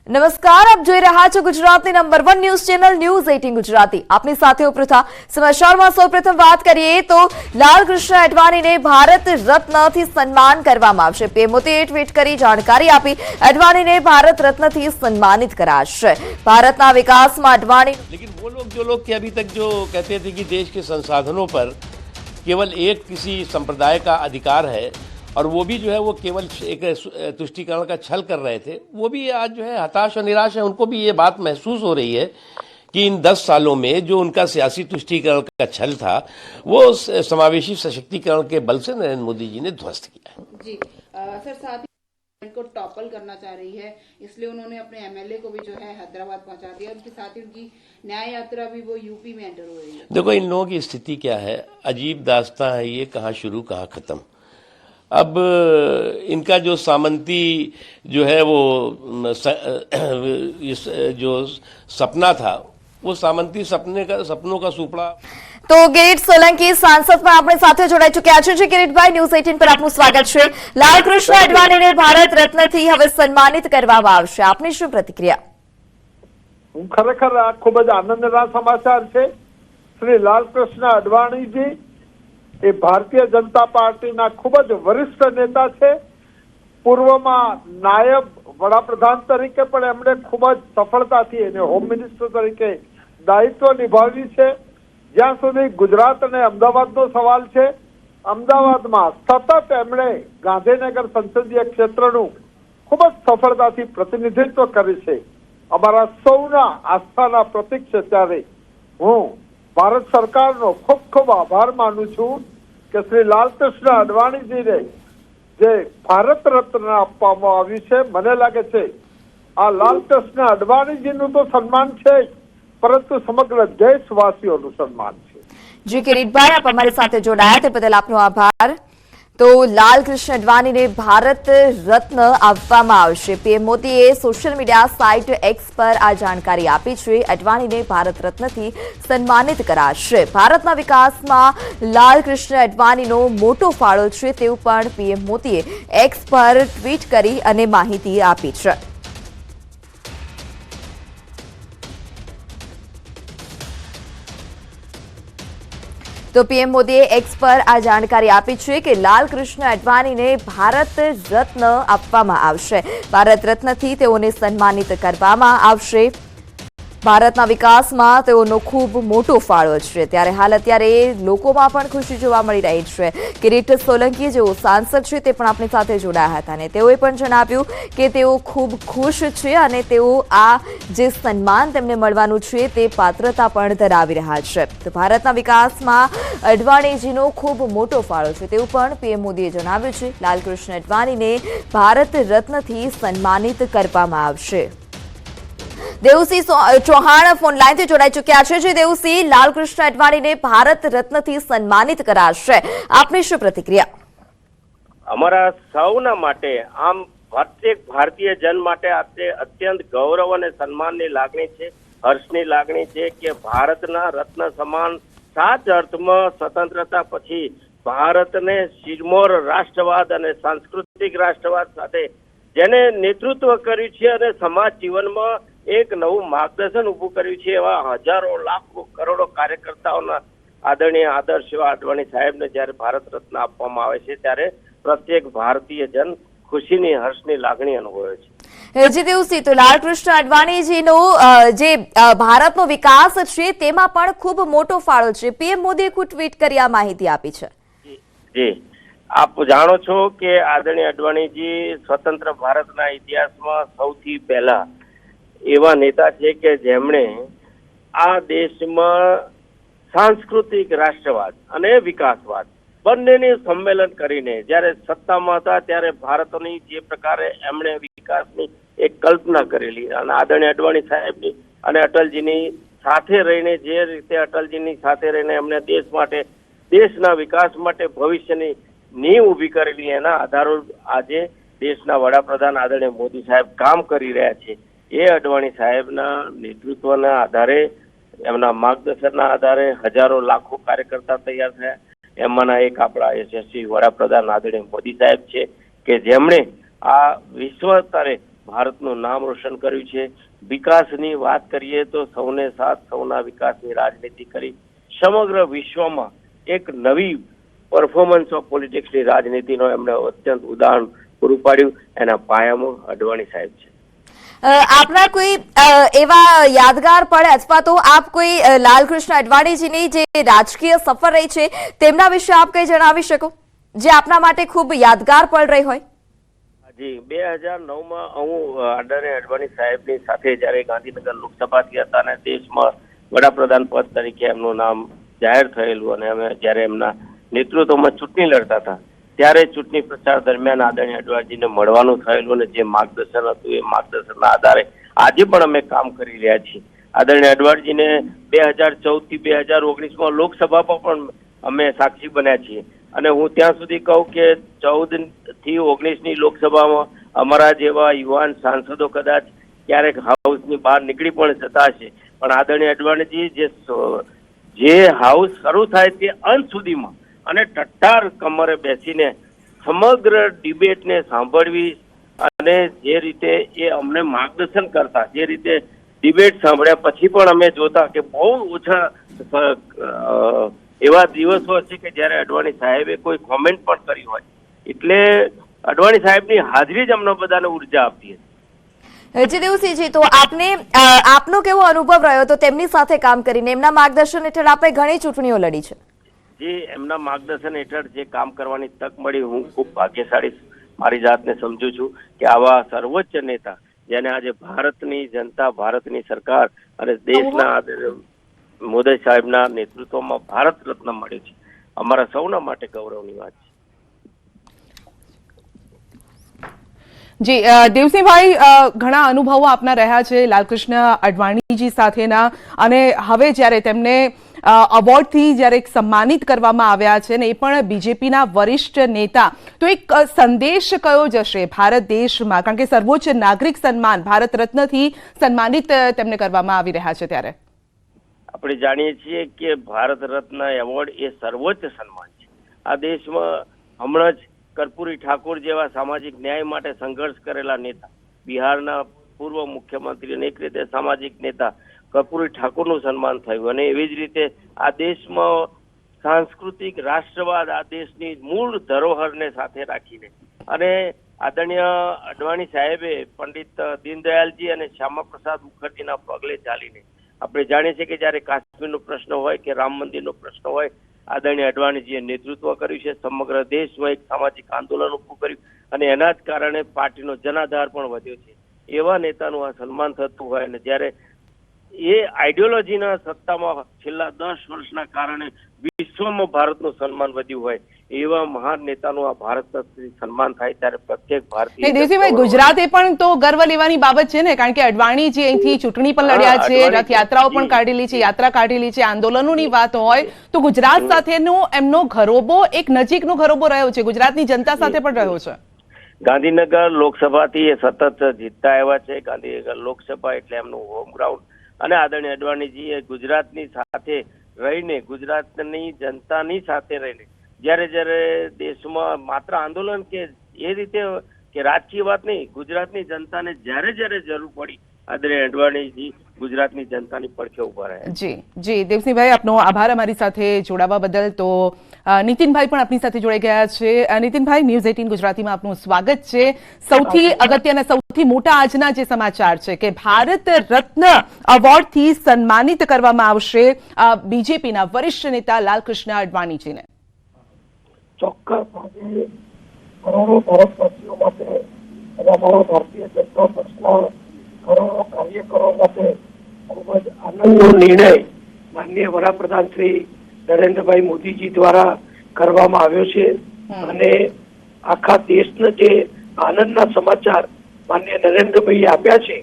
નમસ્કાર, આપ જોઈ રહ્યા છો ગુજરાતની number 1 news channel news 18 Gujarati. આપની સાથે પ્રથા સમાચારમાં સૌપ્રથમ વાત કરીએ તો લાલકૃષ્ણ અડવાણીને ભારત રત્નથી સન્માન કરવામાં આવશે। પીએમ મોદીએ ટ્વીટ કરી જાણકારી આપી। અડવાણીને ભારત रत्न सम्मानित कराशे। भारतना विकास में अडवाणी। लेकिन वो लोग जो लोग अभी तक जो कहते थे कि देश के संसाधनों पर केवल एक किसी संप्रदाय का अधिकार है और वो भी जो है वो केवल एक तुष्टीकरण का छल कर रहे थे, वो भी आज जो है हताश और निराश है। उनको भी ये बात महसूस हो रही है कि इन 10 सालों में जो उनका सियासी तुष्टीकरण का छल था वो समावेशी सशक्तिकरण के बल से नरेंद्र मोदी जी ने ध्वस्त किया है। जी सर, साथ ही को टॉपल करना चाह रही है, इसलिए उन्होंने अपने एमएलए को भी जो है हैदराबाद पहुंचा दिया। उनके साथ ही उनकी न्याय यात्रा भी वो यूपी में एंटर हो रही है। देखो, इन लोगों की स्थिति क्या है, अजीब दास्तां है ये, कहाँ शुरू कहाँ खत्म। अब इनका जो सामंती जो है वो जो सपना था, वो सामंती सपनों का सुपड़ा। तो किरीट सोलंकी सांसद पर अपने साथे जोड़ाई चुक्या छे। किरीट भाई, न्यूज 18 पर आपનું સ્વાગત છે। લાલકૃષ્ણ અડવાણીને ભારત રત્નથી હવે સન્માનિત કરવામાં આવશે, આપની શું પ્રતિક્રિયા? ખરેખર આ ખૂબ જ આનંદના સમાચાર છે। શ્રી લાલકૃષ્ણ અડવાણીજી એ ભારતીય જનતા પાર્ટીના ખૂબ જ વરિષ્ઠ નેતા છે। પૂર્વમાં નાયબ વડાપ્રધાન તરીકે પણ એમણે ખૂબ જ સફળતાથી એને હોમ મિનિસ્ટર તરીકે દાયિત્વ નિભાવ્યું છે। જ્યાં સુધી ગુજરાત અને અમદાવાદનો સવાલ છે, અમદાવાદમાં સતત એમણે ગાંધીનગર સંસદીય ક્ષેત્રનું ખૂબ જ સફળતાથી પ્રતિનિધિત્વ કર્યું છે। અમારા સૌના આસ્થાના પ્રતીક છે, ત્યારે હું ભારત સરકારનો ખૂબ ખૂબ આભાર માનું છું કે શ્રી લાલકૃષ્ણ અડવાણીજીને જે ભારત રત્ન આપવામાં આવ્યું છે। મને લાગે છે આ લાલકૃષ્ણ અડવાણીજીનું તો સન્માન છે, પરંતુ સમગ્ર દેશવાસીઓનું સન્માન છે। જી કિરીટ ભાઈ, આપ અમારી સાથે જોડાયા તે બદલ આપનો આભાર। તો લાલકૃષ્ણ અડવાણીને ભારત રત્ન આપવામાં આવશે। પીએમ મોદીએ સોશિયલ મીડિયા સાઇટ એક્સ પર આ જાણકારી આપી છે। અડવાણીને ભારત રત્નથી સન્માનિત કરાશે। ભારતના વિકાસમાં લાલકૃષ્ણ અડવાણીનો મોટો ફાળો છે તેવું પણ પીએમ મોદીએ એક્સ પર ટ્વીટ કરી અને માહિતી આપી છે। तो पीएम मोदीए एक्स पर आ जानकारी आपी है कि लालकृष्ण अडवाणीने भारत रत्न आपवामां आवशे। भारत रत्नथी तेओने सन्मानित करवामां आवशे। भारतना विकासमां तेओनो खूब मोटो फाळो छे, त्यारे हाल अत्यारे लोकोमां पण खुशी जोवा मळी रही छे। किरीट सोलंकी जेओ सांसद छे ते पण आपणी साथे जोडाया हता अने तेओए पण जणाव्युं के तेओ खूब खुश छे अने तेओ आ जे सन्मान तेमने मळवानुं छे ते पात्रता पण धरावी रह्या छे। तो भारतना विकासमां अडवाणीजीनो खूब मोटो फाळो छे तेवुं पण पीएम मोदीए जणाव्युं छे। लालकृष्ण अडवाणीने भारत रत्नथी सन्मानित करवामां आवशे। देवसी चौहान फोन लाइन थी जोड़ाई चुक्या है। जे देवसी, लालकृष्ण अडवाणीने भारत रत्नथी सन्मानित कराशे, आपनी शुं प्रतिक्रिया? अमरा सौना माटे आम प्रत्येक भारतीय जन माटे आते अत्यंत गौरव और सन्माननी लागणी छे, हर्षनी लागणी छे कि भारतना रत्न समान साच अर्थमां स्वतंत्रता पछी भारतने सिरमौर राष्ट्रवाद और सांस्कृतिक राष्ट्रवाद साथे जेने नेतृत्व कर्युं छे अने समाज जीवनमां एक नवुं मार्गदर्शन उभुं कर्युं छे, एवा हजारों लाखों करोड़ों कार्यकर्ताओना आदरणीय आदर्श एवा अडवाणी साहेबने ज्यारे भारत रत्न आपवामां आवे छे त्यारे प्रत्येक भारतीय जन खुशीनी हर्षनी लागणी अनुभवे छे। जी देवसी, तो लालकृष्ण अडवाणीजीनो जे भारतनो विकास छे तेमां पण खूब मोटो फाळो छे। पीएम मोदीए खुद ट्वीट करी आ माहिती आपी छे। जी, आप जाणो छो कि आदरणीय अडवाणीजी स्वतंत्र भारतना इतिहासमां सौथी पहेला एवा नेता छे के जेमणे आ देशमां सांस्कृतिक राष्ट्रवाद अने विकासवाद बंनेनी सम्मेलन करीने ज्यारे सत्तामां हता त्यारे भारतनी जे प्रकारे एमणे विकासनी एक कल्पना करेली अने आदरणीय अडवाणी साहेबनी अने अटलजीनी साथे रहीने जे रीते अटलजीनी साथे रहीने एमणे देश माटे देशना विकास माटे भविष्यनी नींव उभी करेली एना आधारो आजे देशना वडाप्रधान आदरणीय मोदी साहेब काम करी रह्या छे। ए अडवाणी साहेबना नेतृत्वना आधारे एमना मार्गदर्शनना आधारे हजारों लाखों कार्यकर्ता तैयार थया। एमांना एक आपड़ा यशस्वी वडाप्रधान आदरणीय मोदी साहेब छे के जेमणे आ विश्व स्तरे ભારતનું નામ રોશન કર્યું છે. વિકાસની વાત કરીએ તો સૌને સાથ સૌના વિકાસની રાજનીતિ કરી સમગ્ર વિશ્વમાં એક નવી પરફોર્મન્સ ઓફ પોલિટિક્સની રાજનીતિનો એમણે અત્યંત ઉદાહરણ પૂરું પાડ્યું. એના પાયામાં અડવાણી સાહેબ છે. આપના કોઈ એવા યાદગાર પળ અથવા તો આપ કોઈ લાલકૃષ્ણ અડવાણીજીની જે રાજકીય સફર રહી છે તેમના વિશે આપ કંઈ જણાવી શકો જે આપના માટે ખૂબ યાદગાર પળ રહી હોય? જી, 2009માં હું આદરણીય અડવાણી સાહેબની સાથે જ્યારે ગાંધીનગર લોકસભાથી હતા અને દેશમાં વડાપ્રધાન પદ તરીકે એમનું નામ જાહેર થયેલું અને અમે જ્યારે એમના નેતૃત્વમાં ચૂંટણી લડતા હતા ત્યારે ચૂંટણી પ્રચાર દરમિયાન આદરણીય અડવાણીજીને મળવાનું થયેલું અને જે માર્ગદર્શન હતું એ માર્ગદર્શનના આધારે આજે પણ અમે કામ કરી રહ્યા છીએ. આદરણીય અડવાણીજીને 2014 થી 2019માં લોકસભામાં પણ અમે સાક્ષી બન્યા છીએ અને હું ત્યાં સુધી કહું કે 14 થી 19ની લોકસભામાં અમારા જેવા યુવાન સાંસદો કદાચ ક્યારેક હાઉસની બહાર નીકળી પણ જતા હશે, પણ આદરણીય અડવાણીજી જે હાઉસ શરૂ થાય તે અંત સુધીમાં અને ટટ્ટાર કમરે બેસીને સમગ્ર ડિબેટને સાંભળવી અને જે રીતે એ અમને માર્ગદર્શન કરતા, જે રીતે ડિબેટ સાંભળ્યા પછી પણ અમે જોતા કે બહુ ઓછા એવા દિવસો છે કે જ્યારે અડવાણી સાહેબે કોઈ કોમેન્ટ પણ કરી હોય, એટલે અડવાણી સાહેબની હાજરી જ અમને બધાને ઉર્જા આપતી હતી. જીદેવસિંહજી, તો આપનો કેવો અનુભવ રહ્યો તો તેમની સાથે કામ કરીને? એમના માર્ગદર્શન હેઠળ આપણે ઘણી ચૂંટણીઓ લડી છે. જે એમના માર્ગદર્શન હેઠળ જે કામ કરવાની તક મળી, હું ખૂબ ભાગ્યશાળી મારી જાતને સમજુ છું કે આવા સર્વોચ્ચ નેતા જેને આજે ભારતની જનતા, ભારતની સરકાર અને દેશના મોદી સાહેબના નેતૃત્વમાં ભારત રત્ન મળ્યું છે, અમારા સૌના માટે ગૌરવની વાત છે. જી દેવસિંહભાઈ, ઘણા અનુભવો આપના રહ્યા છે લાલકૃષ્ણ અડવાણીજી સાથેના, અને હવે જ્યારે તેમને અવોર્ડથી જ્યારે સન્માનિત કરવામાં આવ્યા છે ને એ પણ બીજેપીના વરિષ્ઠ નેતા, તો એક સંદેશ કયો જશે ભારત દેશમાં? કારણ કે સર્વોચ્ચ નાગરિક સન્માન ભારત રત્નથી સન્માનિત તેમને કરવામાં આવી રહ્યા છે ત્યારે આપણે જાણીએ છીએ કે ભારત રત્ન એવોર્ડ એ સર્વોચ્ચ સન્માન છે. આ દેશમાં હમણાં જ કર્પૂરી ઠાકોર જેવા સામાજિક ન્યાય માટે સંઘર્ષ કરેલા નેતા, બિહારના પૂર્વ મુખ્યમંત્રી અને એક રીતે સામાજિક નેતા કર્પૂરી ઠાકોરનું સન્માન થયું અને એવી જ રીતે આ દેશમાં સાંસ્કૃતિક રાષ્ટ્રવાદ, આ દેશની મૂળ ધરોહરને સાથે રાખીને અને આદરણીય અડવાણી સાહેબે પંડિત દીનદયાલજી અને શ્યામાપ્રસાદ મુખર્જીના પગલે ચાલીને આપણે જાણીએ છીએ કે જ્યારે કાશ્મીરનો પ્રશ્ન હોય કે રામ મંદિરનો પ્રશ્ન હોય, આદરણીય અડવાણીજીએ નેતૃત્વ કર્યું છે. સમગ્ર દેશમાં એક સામાજિક આંદોલન ઊભું કર્યું અને એના જ કારણે પાર્ટીનો જનાધાર પણ વધ્યો છે. એવા નેતાનું આ સન્માન થતું હોય અને જ્યારે એ આઈડિયોલોજીના સત્તામાં છેલ્લા 10 વર્ષના કારણે વિશ્વમાં ભારતનું સન્માન વધ્યું હોય, એવા મહાન નેતાનું આ ભારત સન્માન થાય ત્યારે પ્રત્યેક ભારતીય. દેવસિંહભાઈ, ગુજરાતે પણ તો ગર્વ લેવાની બાબત છે ને, કારણ કે અડવાણીજી અહીંથી ચૂંટણી પણ લડ્યા છે, રથયાત્રાઓ પણ કાઢેલી છે, યાત્રા કાઢેલી છે. આંદોલનોની વાત હોય તો ગુજરાત સાથેનો એમનો ઘરોબો એક નજીકનો ઘરોબો રહ્યો છે, ગુજરાતની જનતા સાથે પણ રહ્યો છે. ગાંધીનગર લોકસભાથી એ સતત જીતતા આવ્યા છે. ગાંધીનગર લોકસભા એટલે એમનું હોમ ગ્રાઉન્ડ અને આદરણીય અડવાણીજીએ ગુજરાતની સાથે રહીને, ગુજરાતની જનતાની સાથે રહીને જ્યારે દેશમાં માત્ર આંદોલન કે એ રીતે કે રાજકીય વાત નહીં, ગુજરાતની જનતાને જ્યારે જરૂર પડી આદરણીય અડવાણીજી ગુજરાતની જનતાની પડખે ઉભા રહ્યા. જી દેવસિંહભાઈ, આપનો આભાર અમારી સાથે જોડાવા બદલ. તો નીતિનભાઈ પણ આપની સાથે જોડાઈ ગયા છે. નીતિનભાઈ, ન્યૂઝ 18 ગુજરાતીમાં આપનું સ્વાગત છે. સૌથી અગત્યના, સૌથી મોટા આજના જે સમાચાર છે કે ભારત રત્ન એવોર્ડથી સન્માનિત કરવામાં આવશે બીજેપીના વરિષ્ઠ નેતા લાલકૃષ્ણ અડવાણીજીને. ચોક્કસ કરોડો ભારતવાસીઓ માટે અને અમારા ભારતીય જનતા પક્ષના કરોડો કાર્યકરો માટે ખૂબ જ આનંદનો નિર્ણય માનનીય વડાપ્રધાન શ્રી નરેન્દ્રભાઈ મોદીજી દ્વારા કરવામાં આવ્યો છે અને આખા દેશને જે આનંદના સમાચાર માનનીય નરેન્દ્રભાઈએ આપ્યા છે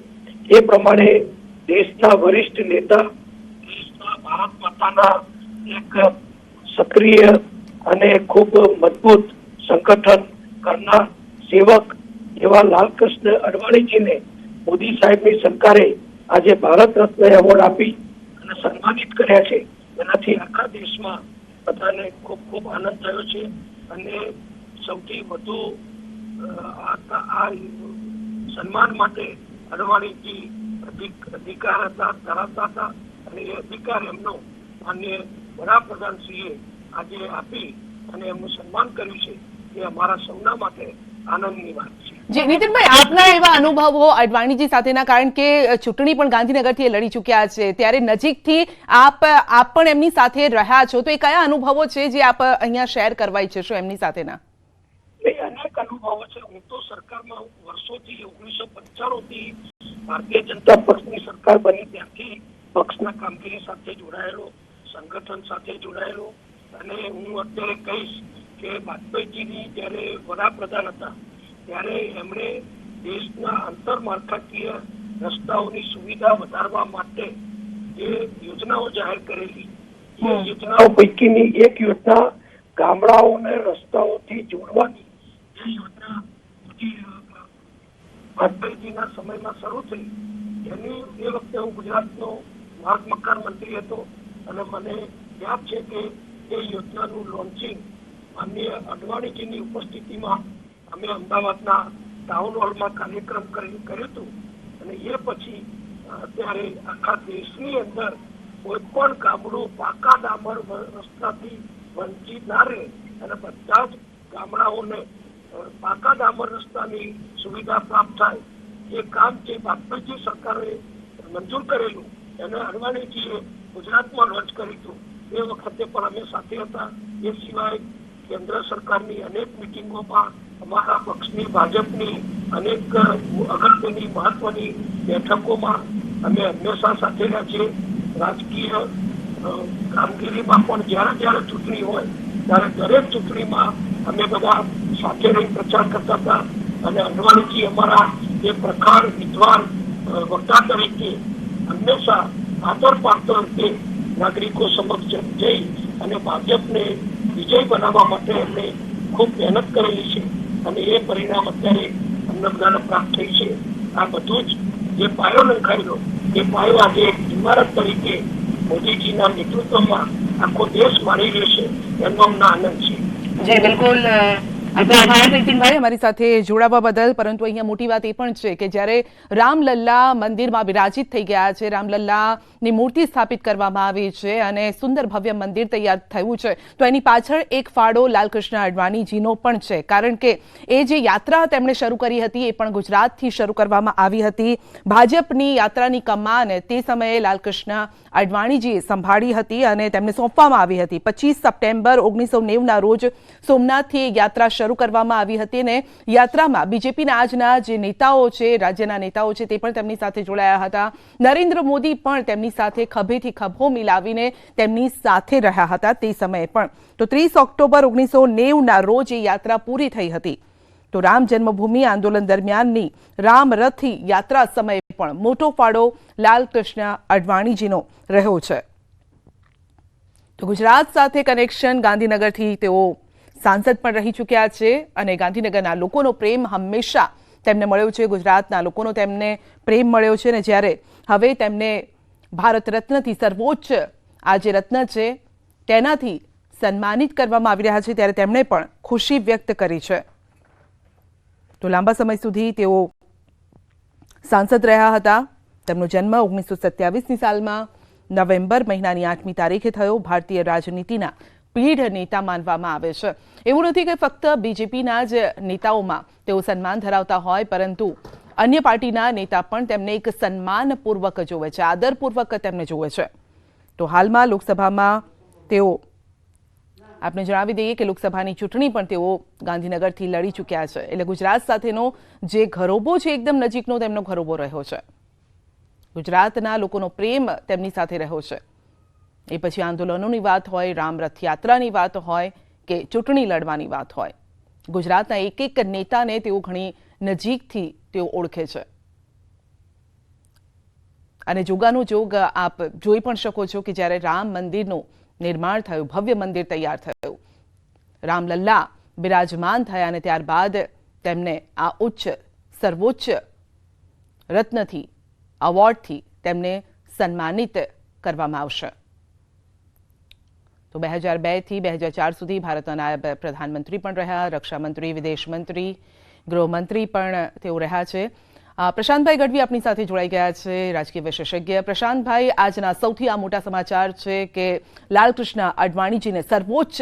એ પ્રમાણે દેશના વરિષ્ઠ નેતા, દેશના ભારત માતાના એક સક્રિય અને ખૂબ મજબૂત સંગઠન કરનાર સેવક એવા લાલકૃષ્ણ અડવાણીજીને મોદી સાહેબની સરકારે આજે ભારત રત્ન એવોર્ડ આપી અને સન્માનિત કર્યા છે. એનાથી આખા દેશમાં બધાને ખૂબ ખૂબ આનંદ થયો છે અને સૌથી વધુ આ સન્માન માટે અડવાણીજી અધિકાર ધરાવતા હતા અને એ અધિકાર એમનો માન્ય વડાપ્રધાનશ્રીએ આજે આપી અને એમનું સન્માન કર્યું છે એ અમારા સૌના માટે આનંદની વાત છે. જી નીતિનભાઈ, આપના એવા અનુભવો અડવાણીજી સાથેના, કારણ કે ચૂંટણી પણ ગાંધીનગરથી લડી ચૂક્યા છે, ત્યારે નજીકથી આપ પણ એમની સાથે રહ્યા છો, તો એ કયા અનુભવો છે જે આપ અહીંયા શેર કરવા ઈચ્છશો એમની સાથેના? અનેક અનુભવો છે. હું તો સરકારમાં વર્ષોથી 1995 થી ભારતીય જનતા પક્ષની સરકાર બની ત્યારથી પક્ષના કામગીરી સાથે જોડાયેલો, સંગઠન સાથે જોડાયેલો, અને હું અત્યારે કહીશ કે વાજપેયીજીની જ્યારે વડાપ્રધાન હતા ત્યારે એમણે દેશના આંતરમાળખાકીય રસ્તાઓની સુવિધા વધારવા માટે જે યોજનાઓ જાહેર કરેલી, એ યોજનાઓ પૈકીની એક યોજના ગામડાઓને રસ્તાઓથી જોડવાની એ યોજના વાજપેયીજીના સમયમાં શરૂ થઈ. એની એ વખતે હું ગુજરાતનો માર્ગ મકાન મંત્રી હતો અને મને યાદ છે કે એ યોજનાનું લોન્ચિંગ માનનીય અડવાણીજીની ઉપસ્થિતિમાં અમે અમદાવાદના ટાઉન હોલમાં કાર્યક્રમ કર્યું હતું. અને એ પછી અત્યારે આખા દેશની અંદર કોઈ પણ ગામડું પાકા ડામર રસ્તાથી વંચિત ના રહે અને બધા જ ગામડાઓને પાકા ડામર રસ્તાની સુવિધા પ્રાપ્ત થાય, એ કામ જે વાજપેયીજી સરકારે મંજૂર કરેલું એને અડવાણીજીએ ગુજરાતમાં લોન્ચ કર્યું હતું. એ વખતે પણ અમે સાથે હતા. એ સિવાય કેન્દ્ર સરકારની અનેક મિટિંગોમાં અમારા પક્ષની, ભાજપની અનેક અગત્યની મહત્વની બેઠકોમાં અમે હંમેશા સાથે રહ્યા છીએ. રાજકીય કામગીરીમાં પણ જ્યારે જ્યારે ચૂંટણી હોય ત્યારે દરેક ચૂંટણીમાં અમે બધા સાથે રહી પ્રચાર કરતા હતા. અને અડવાણીજી અમારા એ પ્રખર વિદ્વાન વક્તા તરીકે હંમેશા આદર પાત્ર રીતે નાગરિકો સમક્ષ જઈ અને ભાજપને વિજય બનાવવા માટે એમણે ખૂબ મહેનત કરેલી છે અને એ પરિણામ અત્યારે અમને બધાને પ્રાપ્ત થઈ છે. આ બધું જ જે પાયો નંખાયેલો એ પાયો આજે એક ઇમારત તરીકે મોદીજીના નેતૃત્વમાં આખો દેશ માણી રહ્યો છે, એનો અમને આનંદ છે. જી બિલકુલ, નીતિનભાઈ અમારી સાથે જોડાવા બદલ. પરંતુ અહીંયા મોટી વાત એ પણ છે કે જ્યારે રામલલ્લા મંદિરમાં વિરાજિત થઈ ગયા છે, રામલલ્લાની મૂર્તિ સ્થાપિત કરવામાં આવી છે અને સુંદર ભવ્ય મંદિર તૈયાર થયું છે, તો એની પાછળ એક ફાળો લાલકૃષ્ણ અડવાણીજીનો પણ છે. કારણ કે એ જે યાત્રા તેમણે શરૂ કરી હતી એ પણ ગુજરાતથી શરૂ કરવામાં આવી હતી. ભાજપની યાત્રાની કમાન તે સમયે લાલકૃષ્ણ અડવાણીજીએ સંભાળી હતી અને તેમને સોંપવામાં આવી હતી. 25 સપ્ટેમ્બર 1990ના રોજ સોમનાથથી યાત્રા શરૂ કરવામાં આવી હતી અને યાત્રામાં બીજેપીના આજના જે નેતાઓ છે, રાજ્યના નેતાઓ છે, તે પણ તેમની સાથે જોડાયા હતા. નરેન્દ્ર મોદી પણ તેમની સાથે ખભેથી ખભો મિલાવીને તેમની સાથે રહ્યા હતા તે સમયે પણ. તો 30 ઓક્ટોબર 1990ના રોજ એ યાત્રા પૂરી થઈ હતી. તો રામ જન્મભૂમિ આંદોલન દરમિયાનની રામ રથની યાત્રા સમયે પણ મોટો ફાળો લાલકૃષ્ણ અડવાણીજીનો રહ્યો છે. તો ગુજરાત સાથે કનેક્શન, ગાંધીનગરથી તેઓ સાંસદ પણ રહી ચૂક્યા છે અને ગાંધીનગરના લોકોનો પ્રેમ હંમેશા તેમને મળ્યો છે. ગુજરાતના લોકોનો તેમને પ્રેમ મળ્યો છે અને જ્યારે હવે તેમને ભારત રત્નથી, સર્વોચ્ચ આ જે રત્ન છે તેનાથી સન્માનિત કરવામાં આવી રહ્યા છે, ત્યારે તેમણે પણ ખુશી વ્યક્ત કરી છે. તો લાંબા સમય સુધી તેઓ સાંસદ રહ્યા હતા. તેમનો જન્મ 1927ની સાલમાં નવેમ્બર મહિનાની 8મી તારીખે થયો. ભારતીય રાજનીતિના પીઢ નેતા માનવામાં આવે છે. એવું નથી કે ફક્ત બીજેપીના જ નેતાઓમાં તેઓ સન્માન ધરાવતા હોય, પરંતુ અન્ય પાર્ટીના નેતા પણ તેમને એક સન્માનપૂર્વક જોવે છે, આદરપૂર્વક તેમને જોવે છે. તો હાલમાં લોકસભામાં તેઓ, આપને જણાવી દઈએ કે લોકસભાની ચૂંટણી પણ તેઓ ગાંધીનગરથી લડી ચૂક્યા છે. એટલે ગુજરાત સાથેનો જે ઘરોબો છે એકદમ નજીકનો તેમનો ઘરોબો રહ્યો છે. ગુજરાતના લોકોનો પ્રેમ તેમની સાથે રહ્યો છે. એ પછી આંદોલનોની વાત હોય, રામ રથયાત્રાની વાત હોય કે ચૂંટણી લડવાની વાત હોય, ગુજરાતના એક એક નેતાને તેઓ ઘણી નજીકથી તેઓ ઓળખે છે. અને જોગાનો જોગ આપ જોઈ પણ શકો છો કે જ્યારે રામ મંદિરનું નિર્માણ થયું, ભવ્ય મંદિર તૈયાર થયું, રામલલ્લા બિરાજમાન થયા અને ત્યારબાદ તેમને આ સર્વોચ્ચ રત્નથી, એવોર્ડથી તેમને સન્માનિત કરવામાં આવશે. તો 2002થી 2004 સુધી ભારતના નાયબ પ્રધાનમંત્રી પણ રહ્યા, રક્ષામંત્રી, વિદેશ મંત્રી, ગૃહમંત્રી પણ તેઓ રહ્યા છે. પ્રશાંતભાઈ ગઢવી આપણી સાથે જોડાઈ ગયા છે, રાજકીય વિશેષજ્ઞ. પ્રશાંતભાઈ, આજના સૌથી આ મોટા સમાચાર છે કે લાલકૃષ્ણ અડવાણીજીને સર્વોચ્ચ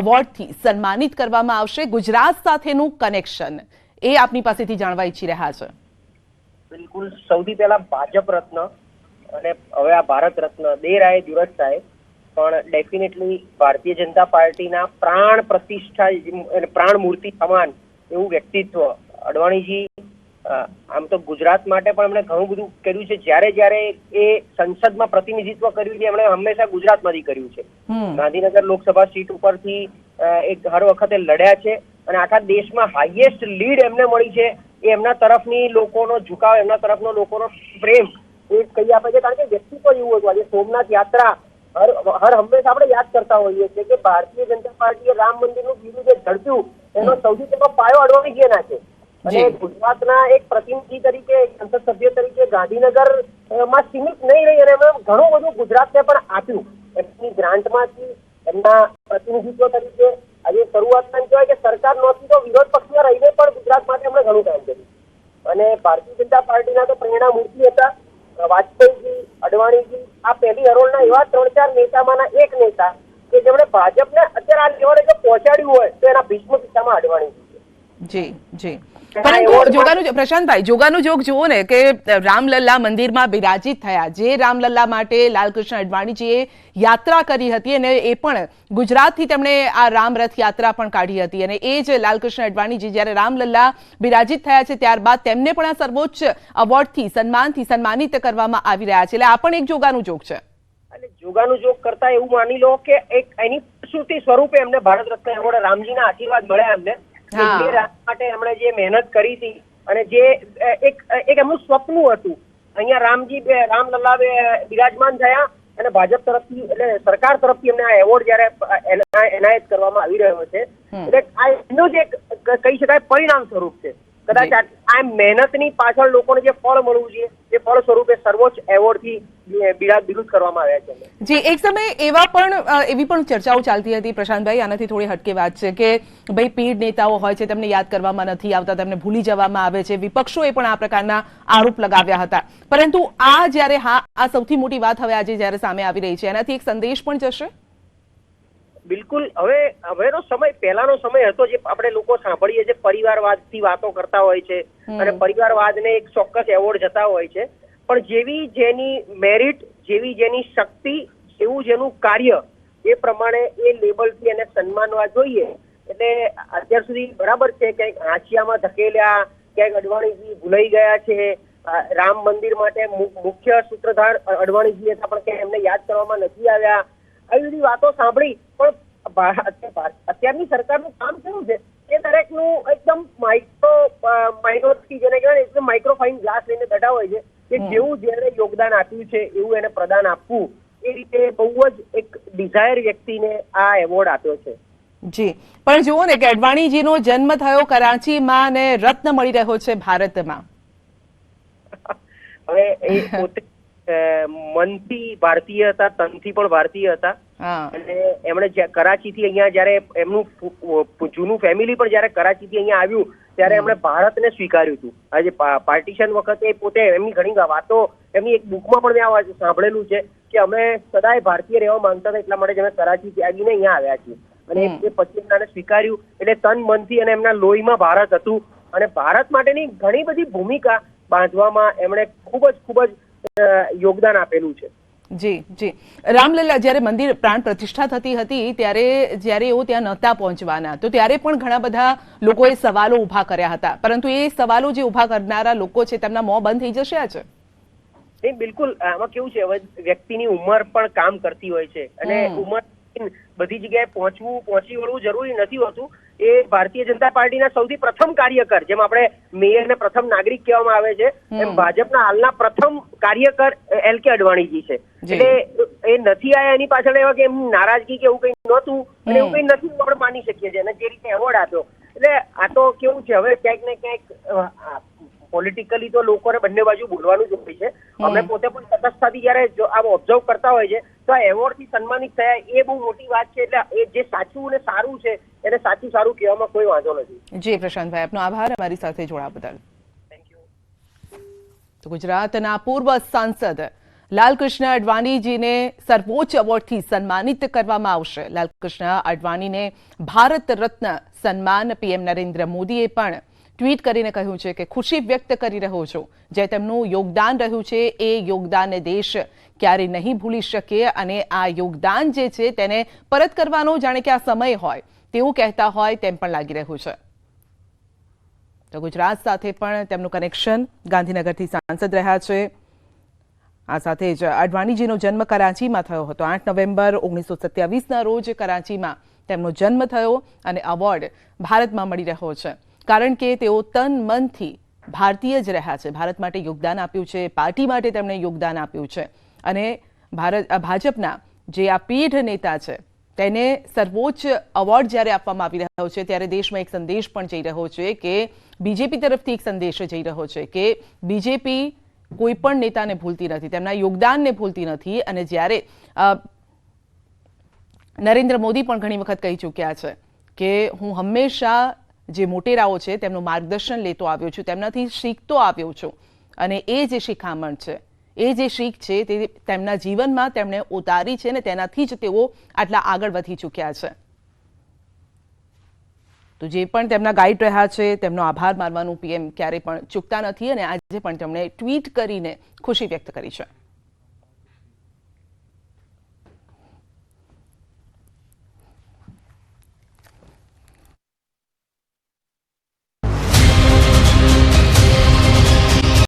એવોર્ડથી સન્માનિત કરવામાં આવશે. ગુજરાત સાથેનું કનેક્શન એ આપની પાસેથી જાણવા ઈચ્છી રહ્યા છે. બિલકુલ, સૌથી પહેલા ભાજપ રત્ન અને હવે આ ભારત રત્ન બે રાય દિવસ થાય, પણ ડેફિનેટલી ભારતીય જનતા પાર્ટીના પ્રાણ પ્રતિષ્ઠા, પ્રાણ મૂર્તિ સમાન એવું વ્યક્તિત્વ અડવાણીજી. આમ તો ગુજરાત માટે પણ એમણે ઘણું બધું કર્યું છે. જ્યારે એ સંસદમાં પ્રતિનિધિત્વ કર્યું છે એમણે હંમેશા ગુજરાતમાંથી કર્યું છે. ગાંધીનગર લોકસભા સીટ ઉપરથી એક હર વખતે લડ્યા છે અને આખા દેશમાં હાઈએસ્ટ લીડ એમને મળી છે. એ એમના તરફની લોકોનો ઝુકાવ, એમના તરફનો લોકોનો પ્રેમ એ કહી આપે છે. કારણ કે વ્યક્તિત્વ એવું હતું. આજે સોમનાથ યાત્રા હર હંમેશા આપણે યાદ કરતા હોઈએ છીએ કે ભારતીય જનતા પાર્ટીએ રામ મંદિરનું બીજું જે ઝડપ્યું એનો સૌથી પહેલો પાયો અડવાણીજીએ નાખ્યો. અને ગુજરાતના એક પ્રતિનિધિ તરીકે, સંસદ સભ્ય તરીકે ગાંધીનગર માં સીમિત નહીં રહી અને એમણે ઘણું બધું ગુજરાતને પણ આપ્યું. એમની ગ્રાન્ટમાંથી, એમના પ્રતિનિધિત્વ તરીકે આજે શરૂઆતમાં કહેવાય કે સરકાર નહોતી તો વિરોધ પક્ષમાં રહીને પણ ગુજરાત માટે એમણે ઘણું કામ કર્યું. અને ભારતીય જનતા પાર્ટીના તો પ્રેરણા મૂર્તિ હતા વાજપેયીજી, અડવાણીજી. આ પહેલી હરોળના એવા 3-4 નેતામાંના એક નેતા કે જેમણે ભાજપને અત્યારે આ લેવલે જો પહોંચાડ્યું હોય તો એના ભીષ્મ પિતામાં અડવાણીજી. જી. પરંતુ પ્રશાંતભાઈ, જોગાનું જોગ જુઓ ને કે રામલલ્લા મંદિરમાં બિરાજિત થયા, જે રામલલ્લા માટે લાલકૃષ્ણ અડવાણીજીએ યાત્રા કરી હતી અને એ પણ ગુજરાતથી તેમણે આ રામરથ યાત્રા પણ કાઢી હતી. અને એ જ લાલકૃષ્ણ અડવાણીજી જ્યારે રામલલ્લા બિરાજિત થયા છે ત્યારબાદ તેમને પણ આ સર્વોચ્ચ એવોર્ડથી, સન્માનથી સન્માનિત કરવામાં આવી રહ્યા છે. એટલે આ પણ એક જોગાનું જોગ છે. એટલે જોગાનું જોગ કરતા એવું માની લો કે એક એની પ્રસૂતિ સ્વરૂપે એમને ભારત રત્ન એવોર્ડ, રામજીના આશીર્વાદ મળ્યા એમને. રામ માટે એમણે જે મહેનત કરી હતી અને જે એક એમનું સ્વપ્ન હતું, અહીંયા રામલલ્લા બિરાજમાન થયા અને ભાજપ તરફથી, એટલે સરકાર તરફથી એમને આ એવોર્ડ જયારે એનાયત કરવામાં આવી રહ્યો છે, એટલે આ એનું જ એક કહી શકાય પરિણામ સ્વરૂપ છે. કદાચ આ મહેનતની પાછળ લોકોને જે ફળ મળવું જોઈએ એ ફળ સ્વરૂપે સર્વોચ્ચ એવોર્ડથી બિરુદ કરવામાં આવ્યા છે. જી, એક સમય એવી પણ ચર્ચાઓ ચાલતી હતી પ્રશાંતભાઈ, આનાથી થોડી હટકે વાત છે કે ભાઈ પીઢ નેતાઓ હોય છે તેમને યાદ કરવામાં નથી આવતા, તેમને ભૂલી જવામાં આવે છે. વિપક્ષોએ પણ આ પ્રકારના આરોપ લગાવ્યા હતા. પરંતુ આ જ્યારે આ સૌથી મોટી વાત હવે આજે જ્યારે સામે આવી રહી છે, એનાથી એક સંદેશ પણ જશે. બિલકુલ. હવેનો સમય પહેલાનો સમય હતો જે આપણે લોકો સાંભળીએ છીએ, પરિવારવાદથી વાતો કરતા હોય છે અને પરિવારવાદને એક ચોક્કસ એવોર્ડ જતા હોય છે. પણ જેવી જેની મેરિટ, જેવી જેની શક્તિ, એવું જેનું કાર્ય, એ પ્રમાણે એ લેબલથી એને સન્માનવા જોઈએ. એટલે અત્યાર સુધી બરાબર છે, ક્યાંક હાંસિયામાં ધકેલ્યા, ક્યાંક અડવાણીજી ભૂલાઈ ગયા છે. રામ મંદિર માટે મુખ્ય સૂત્રધાર અડવાણીજી હતા પણ ક્યાંય એમને યાદ કરવામાં નથી આવ્યા. આવી બધી વાતો સાંભળી. પણ અત્યારની સરકારનું કામ કેવું છે કે દરેકનું એકદમ માઇનોરિટી, જેને કહેવાય એકદમ માઇક્રોફાઇન ગ્લાસ લઈને બેઠા હોય છે કે જેવું જેને યોગદાન આપ્યું છે એવું એને પ્રદાન આપવું. એ રીતે બહુ જ એક ડિઝાયર વ્યક્તિને આ એવોર્ડ આપ્યો છે. જી, પણ જુઓ ને કે અડવાણીજીનો જન્મ થયો કરાચીમાં અને રત્ન મળી રહ્યો છે ભારતમાં. હવે એ પોતે મનથી ભારતીય હતા, તનથી પણ ભારતીય હતા. અને એમણે કરાચીથી અહીંયા જયારે એમનું જૂનું ફેમિલી પણ જયારે કરાચીથી અહીંયા આવ્યું ત્યારે એમણે ભારતને સ્વીકાર્યું હતું. આજે પાર્ટીશન વખતે પોતે એમની ઘણી વાતો, એમની એક બુકમાં પણ મેં સાંભળેલું છે કે અમે સદાય ભારતીય રહેવા માંગતા હતા, એટલા માટે અમે કરાચી ત્યાગીને અહીંયા આવ્યા છીએ. અને એ પછી એમને સ્વીકાર્યું. એટલે તન મનથી અને એમના લોહીમાં ભારત હતું અને ભારત માટેની ઘણી બધી ભૂમિકા બાંધવામાં એમણે ખૂબ જ યોગદાન આપેલું છે. જી. રામલલ્લા જ્યારે મંદિર પ્રાણ પ્રતિષ્ઠા થતી હતી ત્યારે જ્યારે એઓ ત્યાં નહોતા પહોંચવાના, તો ત્યારે પણ ઘણા બધા લોકોએ સવાલો ઉભા કર્યા હતા. પરંતુ એ સવાલો જે ઉભા કરનારા લોકો છે તેમના મોં બંધ થઈ જશે આજે. નહીં, બિલકુલ. આમાં કેવું છે, હવે વ્યક્તિની ઉંમર પણ કામ કરતી હોય છે અને ઉંમર બધી જગ્યાએ પહોંચી વળવું જરૂરી નથી હોતું. એ ભારતીય જનતા પાર્ટીના સૌથી પ્રથમ કાર્યકર, જેમ આપણે મેયરને પ્રથમ નાગરિક કહેવામાં આવે છે, એમ ભાજપના હાલના પ્રથમ કાર્યકર LK અડવાણીજી છે. એટલે એ નથી આયા એની પાછળ એવા કે એમની નારાજગી કે એવું કઈ નહોતું અને એવું કઈ નથી આપણે માની શકીએ છીએ. અને જે રીતે એવોર્ડ આપ્યો, એટલે આ તો કેવું છે, હવે ક્યાંક ને ક્યાંક પોલિટિકલી તો લોકોને બંને બાજુ બોલવાનું જ હોય છે. અમે પોતે પણ તટસ્થતાથી જયારે આમ ઓબ્ઝર્વ કરતા હોય છે તો આ એવોર્ડથી સન્માનિત થયા એ બહુ મોટી વાત છે. એટલે એ જે સાચું અને સારું છે એને સાચું કહેવામાં કોઈ વાંધો નથી. જી પ્રશાંતભાઈ, આપનો આભાર અમારી સાથે જોડાવા બદલ. Thank you. તો ગુજરાતના પૂર્વ સાંસદ લાલકૃષ્ણ અડવાણીજીને સર્વોચ્ચ એવોર્ડથી સન્માનિત કરવામાં આવશે. લાલકૃષ્ણ અડવાણીને ભારત રત્ન સન્માન પીએમ નરેન્દ્ર મોદીએ પણ ટ્વીટ કરીને કહ્યું છે કે ખુશી વ્યક્ત કરી રહ્યો છું. જે તેમનું યોગદાન રહ્યું છે એ યોગદાનને દેશ ક્યારે નહીં ભૂલી શકે અને આ યોગદાન જે છે તેને પરત કરવાનો જાણે કે આ સમય હોય તેવું કહેતા હોય તેમ પણ લાગી રહ્યું છે. તો ગુજરાત સાથે પણ તેમનું કનેક્શન, ગાંધીનગરથી સાંસદ રહ્યા છે. આ સાથે જ અડવાણીજીનો જન્મ કરાંચીમાં થયો હતો. 8 નવેમ્બર 1927ના રોજ કરાંચીમાં તેમનો જન્મ થયો અને એવોર્ડ ભારતમાં મળી રહ્યો છે કારણ કે તેઓ તન મનથી ભારતીય જ રહ્યા છે. ભારત માટે યોગદાન આપ્યું છે, પાર્ટી માટે તેમણે યોગદાન આપ્યું છે અને ભાજપના જે આ પીઢ નેતા છે તેને સર્વોચ્ચ એવોર્ડ જ્યારે આપવામાં આવી રહ્યો છે ત્યારે દેશમાં એક સંદેશ પણ જઈ રહ્યો છે કે બીજેપી તરફથી એક સંદેશ જઈ રહ્યો છે કે બીજેપી કોઈ પણ નેતાને ભૂલતી નથી, તેમના યોગદાનને ભૂલતી નથી. અને જ્યારે નરેન્દ્ર મોદી પણ ઘણી વખત કહી ચૂક્યા છે કે હું હંમેશા જે મોટેરાઓ છે તેમનું માર્ગદર્શન લેતો આવ્યો છું, તેમનાથી શીખતો આવ્યો છું અને એ જે શિખામણ છે, એ જે શીખ છે તે તેમના જીવનમાં તેમણે ઉતારી છે અને તેનાથી જ તેઓ આટલા આગળ વધી ચૂક્યા છે. તો જે પણ તેમના ગાઈડ રહ્યા છે તેમનો આભાર માનવાનું પીએમ ક્યારેય પણ ચૂકતા નથી અને આજે પણ તેમણે ટ્વીટ કરીને ખુશી વ્યક્ત કરી છે.